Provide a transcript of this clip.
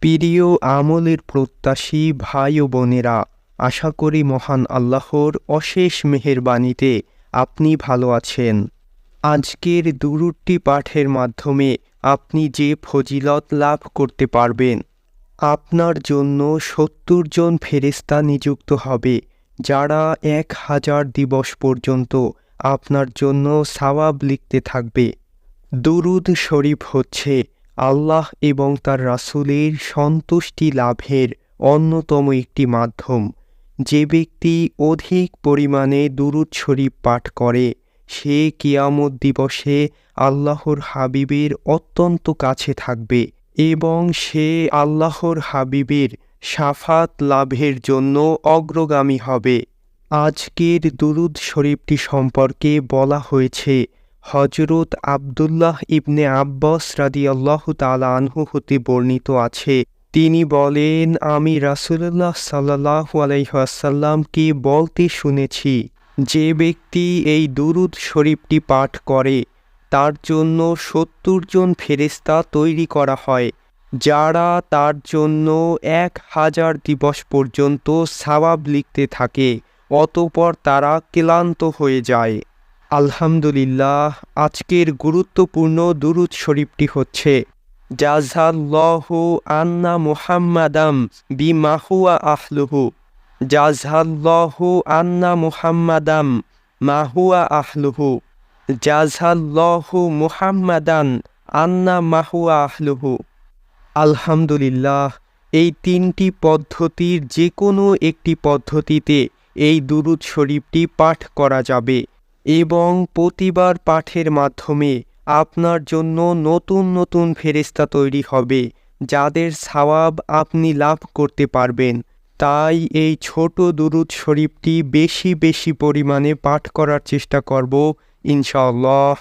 প্রিয় আমলের প্রত্যাশী ভাই ও বোনেরা, আশা করি মহান আল্লাহর অশেষ মেহেরবানিতে আপনি ভালো আছেন। আজকের দুরূদটি পাঠের মাধ্যমে আপনি যে ফজিলত লাভ করতে পারবেন, আপনার জন্য ৭০ জন ফেরেশতা নিযুক্ত হবে, যারা ১,০০০ দিবস পর্যন্ত আপনার জন্য সওয়াব লিখতে থাকবে। দুরূদ শরীফ হচ্ছে আল্লাহ এবং তার রাসূলের সন্তুষ্টি লাভের অন্যতম একটি মাধ্যম। যে ব্যক্তি অধিক পরিমাণে দুরূদ শরীফ পাঠ করে, সে কিয়ামত দিবসে আল্লাহর হাবিবের অত্যন্ত কাছে থাকবে এবং সে আল্লাহর হাবিবের শাফাত লাভের জন্য অগ্রগামী হবে। আজকের দুরূদ শরীফটি সম্পর্কে বলা হয়েছে, হযরত আব্দুল্লাহ ইবনে আব্বাস রাদিয়াল্লাহু তাআলা আনহু হতে বর্ণিত আছে, তিনি বলেন, আমি রাসূলুল্লাহ সাল্লাল্লাহু আলাইহি ওয়াসাল্লামকে বলতে শুনেছি, যে ব্যক্তি এই দুরূদ শরীফটি পাঠ করে তার জন্য ৭০ জন ফেরেশতা তৈরি করা হয়, যারা তার জন্য ১,০০০ দিবস পর্যন্ত সওয়াব লিখতে থাকে, অতঃপর তারা ক্লান্ত হয়ে যায়। আলহামদুলিল্লাহ। আজকের গুরুত্বপূর্ণ দুরূদ শরীফটি হচ্ছে, জাযাল্লাহু আন্না মুহাম্মাদাম বিমা হুয়া আহলুহু। জাযাল্লাহু আন্না মুহাম্মাদাম মা হুয়া আহলুহু। জাযাল্লাহু মুহাম্মাদান আন্না মা হুয়া আহলুহু। আলহামদুলিল্লাহ। এই তিনটি পদ্ধতির যে কোনো একটি পদ্ধতিতে এই দুরূদ শরীফটি পাঠ করা যাবে এবং প্রতিবার পাঠের মাধ্যমে আপনার জন্য নতুন নতুন ফেরেশতা তৈরি হবে, যাদের সওয়াব আপনি লাভ করতে পারবেন। তাই এই ছোট দুরূদ শরীফটি বেশি বেশি পরিমাণে পাঠ করার চেষ্টা করব ইনশাআল্লাহ।